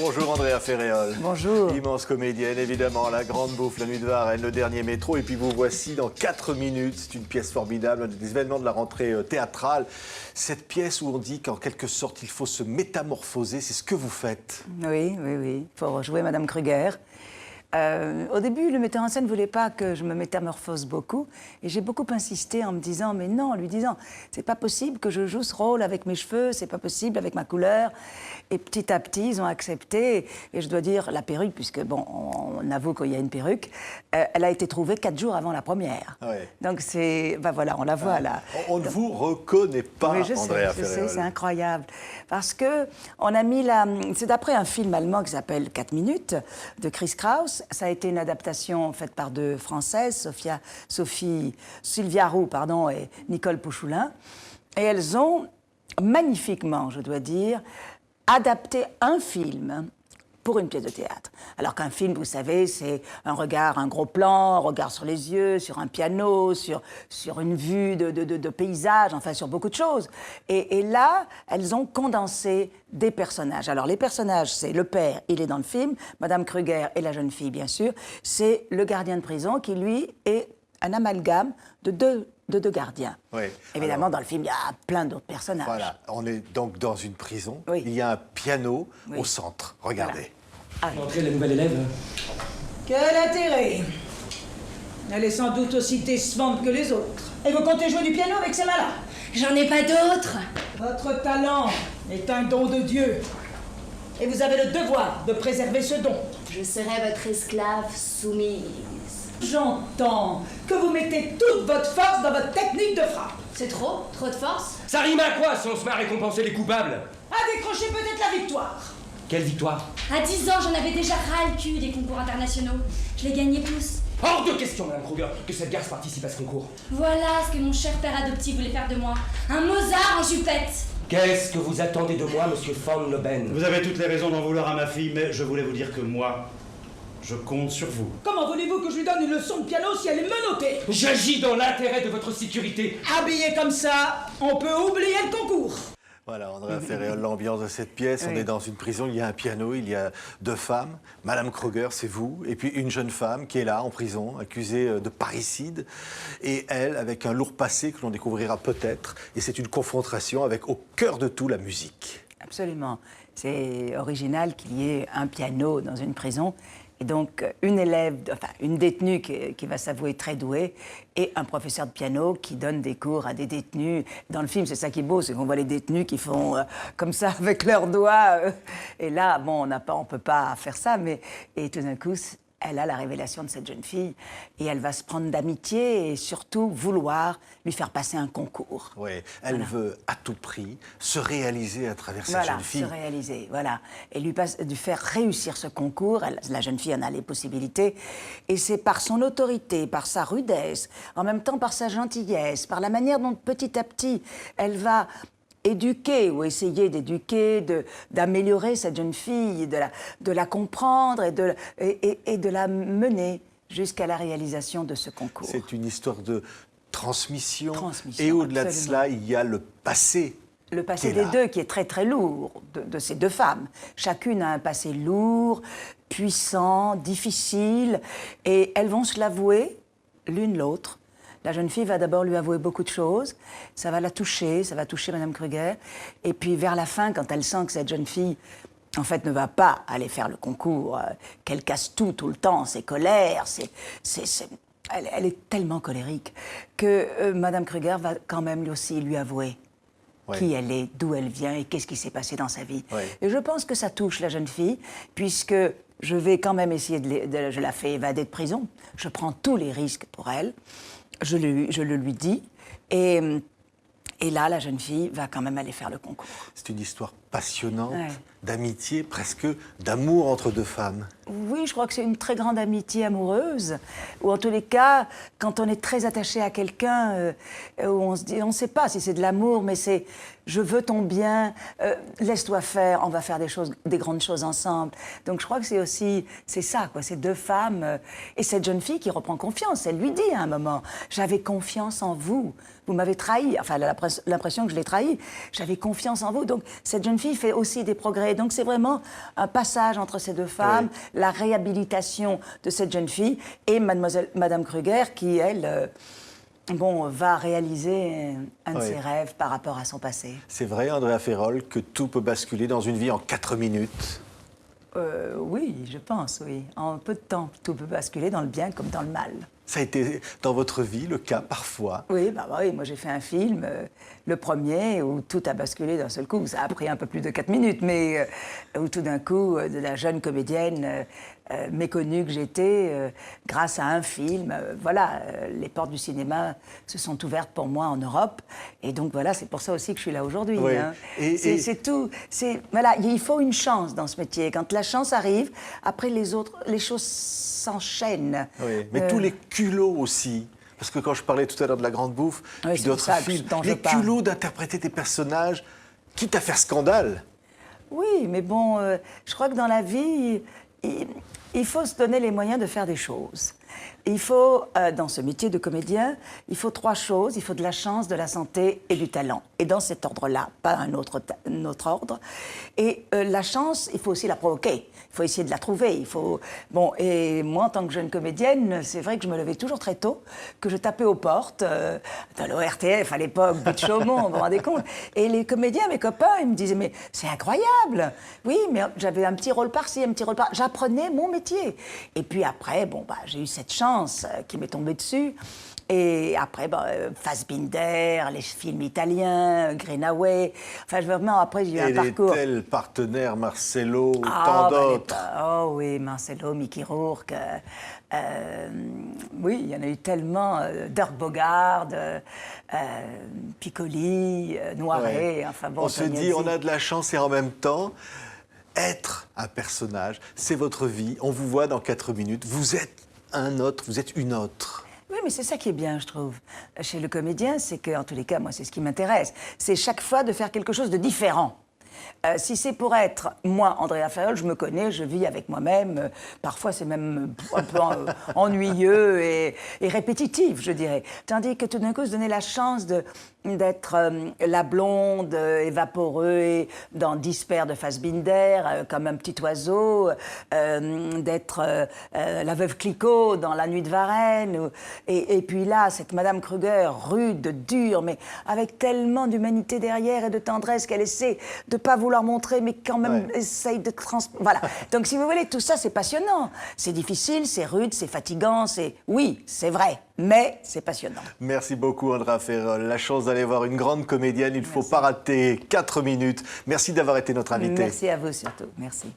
Bonjour Andrea Ferréol. Bonjour. Immense comédienne, évidemment, La Grande Bouffe, La Nuit de Varennes, Le Dernier Métro. Et puis vous voici dans 4 minutes. C'est une pièce formidable, un des événements de la rentrée théâtrale. Cette pièce où on dit qu'en quelque sorte, il faut se métamorphoser, c'est ce que vous faites. Oui. Pour jouer Madame Kruger. Au début, le metteur en scène ne voulait pas que je me métamorphose beaucoup. Et j'ai beaucoup insisté en me disant, mais non, en lui disant, c'est pas possible que je joue ce rôle avec mes cheveux, c'est pas possible avec ma couleur. Et petit à petit, ils ont accepté. Et je dois dire, la perruque, puisque, bon, on avoue qu'il y a une perruque, elle a été trouvée 4 jours avant la première. Ouais. Donc c'est, ben voilà, on la voit là. On ne vous reconnaît pas, Oui, Andrea je sais, Ferréol. c'est incroyable. Parce que on a mis c'est d'après un film allemand qui s'appelle 4 minutes, de Chris Kraus. Ça a été une adaptation faite par 2 Françaises, Sylvia Roux, pardon, et Nicole Pouchoulin. Et elles ont magnifiquement, je dois dire, adapté un film pour une pièce de théâtre. Alors qu'un film, vous savez, c'est un regard, un gros plan, un regard sur les yeux, sur un piano, sur une vue de paysage, enfin sur beaucoup de choses. Et là, elles ont condensé des personnages. Alors les personnages, c'est le père, il est dans le film, Madame Kruger et la jeune fille, bien sûr. C'est le gardien de prison qui, lui, est un amalgame de deux gardiens. Oui. Évidemment, Alors, dans le film, il y a plein d'autres personnages. voilà, on est donc dans une prison. Oui. Il y a un piano Oui. au centre. Regardez. L'entrée de la nouvelle élève. Quel intérêt? Elle est sans doute aussi décevante que les autres. Et vous comptez jouer du piano avec ces mains-là? J'en ai pas d'autres. Votre talent est un don de Dieu. Et vous avez le devoir de préserver ce don. Je serai votre esclave soumise. J'entends que vous mettez toute votre force dans votre technique de frappe. C'est trop? Trop de force? Ça rime à quoi si on se met à récompenser les coupables? À décrocher peut-être la victoire. Quelle victoire? À 10 ans, j'en avais déjà ras le cul des concours internationaux. Je les gagnais tous. Hors de question, Madame Kruger, que cette garce participe à ce concours. Voilà ce que mon cher père adoptif voulait faire de moi. Un Mozart en jupette. Qu'est-ce que vous attendez de moi, Monsieur von Leben? Vous avez toutes les raisons d'en vouloir à ma fille, mais je voulais vous dire que moi, je compte sur vous. Comment voulez-vous que je lui donne une leçon de piano si elle est menottée? J'agis dans l'intérêt de votre sécurité. Habillé comme ça, on peut oublier le concours. Voilà, Andrea Ferréol, l'ambiance de cette pièce. Oui. On est dans une prison, il y a un piano, il y a 2 femmes. Madame Kruger, c'est vous. Et puis une jeune femme qui est là, en prison, accusée de parricide. Et elle, avec un lourd passé que l'on découvrira peut-être. Et c'est une confrontation avec, au cœur de tout, la musique. Absolument. C'est original qu'il y ait un piano dans une prison. Et donc, une élève, enfin, une détenue qui va s'avouer très douée et un professeur de piano qui donne des cours à des détenus. Dans le film, c'est ça qui est beau, c'est qu'on voit les détenus qui font comme ça avec leurs doigts. Et là, bon, on peut pas faire ça, mais... Et tout d'un coup, elle a la révélation de cette jeune fille et elle va se prendre d'amitié et surtout vouloir lui faire passer un concours. Oui, elle veut à tout prix se réaliser à travers cette Voilà, jeune fille. se réaliser, voilà. Et lui faire réussir ce concours. La jeune fille en a les possibilités. Et c'est par son autorité, par sa rudesse, en même temps par sa gentillesse, par la manière dont petit à petit elle va éduquer ou essayer d'éduquer, d'améliorer cette jeune fille, de la comprendre et de la mener jusqu'à la réalisation de ce concours. C'est une histoire de transmission. Transmission, Et au-delà de absolument. cela, il y a le passé. Le passé qui est des là. 2 qui est très très lourd, de ces 2 femmes. Chacune a un passé lourd, puissant, difficile, et elles vont se l'avouer l'une l'autre. La jeune fille va d'abord lui avouer beaucoup de choses, ça va la toucher, ça va toucher Madame Kruger, et puis vers la fin, quand elle sent que cette jeune fille, en fait, ne va pas aller faire le concours, qu'elle casse tout le temps, ses colères, elle est tellement colérique que Madame Kruger va quand même lui aussi lui avouer qui elle est, d'où elle vient et qu'est-ce qui s'est passé dans sa vie. Oui. Et je pense que ça touche la jeune fille, puisque je vais quand même essayer je la fais évader de prison. Je prends tous les risques pour elle. Je le lui dis. Et là, la jeune fille va quand même aller faire le concours. C'est une histoire passionnante, Ouais. d'amitié, presque d'amour entre 2 femmes. Oui, je crois que c'est une très grande amitié amoureuse, ou en tous les cas, quand on est très attaché à quelqu'un, où on se dit, on ne sait pas si c'est de l'amour, mais c'est je veux ton bien, laisse-toi faire, on va faire des grandes choses ensemble. Donc je crois que c'est ça, quoi, ces deux femmes, et cette jeune fille qui reprend confiance. Elle lui dit à un moment, j'avais confiance en vous. Vous m'avez trahi, enfin elle a l'impression que je l'ai trahi, j'avais confiance en vous. Donc cette jeune fille fait aussi des progrès. Donc c'est vraiment un passage entre ces deux femmes, oui. La réhabilitation de cette jeune fille et Madame Kruger qui, elle, va réaliser un de ses rêves par rapport à son passé. C'est vrai, Andrea Ferrol, que tout peut basculer dans une vie en 4 minutes? Oui, je pense, oui. En peu de temps, tout peut basculer dans le bien comme dans le mal. Ça a été dans votre vie le cas parfois? Oui, oui, moi j'ai fait un film, le premier, où tout a basculé d'un seul coup. Ça a pris un peu plus de 4 minutes, mais où tout d'un coup, de la jeune comédienne méconnue que j'étais, grâce à un film, les portes du cinéma se sont ouvertes pour moi en Europe. Et donc voilà, c'est pour ça aussi que je suis là aujourd'hui. Oui. Hein. C'est tout. Voilà, il faut une chance dans ce métier. Quand la chance arrive, après les choses s'enchaînent. Oui, mais tous les culots aussi. Parce que quand je parlais tout à l'heure de La Grande Bouffe, puis d'autres films, les culots d'interpréter des personnages, quitte à faire scandale. Oui, mais bon, je crois que dans la vie, il faut se donner les moyens de faire des choses. Il faut, dans ce métier de comédien, il faut 3 choses. Il faut de la chance, de la santé et du talent. Et dans cet ordre-là, pas un autre ordre. Et la chance, il faut aussi la provoquer. Il faut essayer de la trouver. Et moi, en tant que jeune comédienne, c'est vrai que je me levais toujours très tôt, que je tapais aux portes de l'ORTF à l'époque, Bout de Chaumont, vous vous rendez compte. Et les comédiens, mes copains, ils me disaient, mais c'est incroyable. Oui, mais j'avais un petit rôle par-ci, un petit rôle par-là. J'apprenais mon métier. Et puis après, j'ai eu cette chance qui m'est tombée dessus. Et après, Fassbinder, les films italiens, Greenaway. Enfin, vraiment, après, j'ai eu un parcours. Et les tels partenaires, Marcello, tant d'autres. Oh oui, Marcello, Mickey Rourke. Oui, il y en a eu tellement. Dirk Bogarde, Piccoli, Noiret. Enfin, bon, on se dit, on a de la chance et en même temps, être un personnage, c'est votre vie. On vous voit dans 4 minutes. Vous êtes un autre, vous êtes une autre. Oui, mais c'est ça qui est bien, je trouve, chez le comédien, c'est qu'en tous les cas, moi, c'est ce qui m'intéresse. C'est chaque fois de faire quelque chose de différent. Si c'est pour être, moi, Andrea Ferrol, je me connais, je vis avec moi-même. Parfois, c'est même un peu ennuyeux et répétitif, je dirais. Tandis que tout d'un coup, se donner la chance d'être la blonde évaporée dans 10 paires de Fassbinder, comme un petit oiseau, d'être la veuve Clicquot dans La Nuit de Varenne, et puis là, cette Madame Kruger, rude, dure, mais avec tellement d'humanité derrière et de tendresse qu'elle essaie de pas vouloir montrer, mais quand même essaye de Voilà. Donc, si vous voulez, tout ça, c'est passionnant. C'est difficile, c'est rude, c'est fatigant, oui, c'est vrai, mais c'est passionnant. Merci beaucoup, Andrea Ferrol. La chance d'aller voir une grande comédienne, il ne faut pas rater 4 minutes. Merci d'avoir été notre invité. Merci à vous surtout. Merci.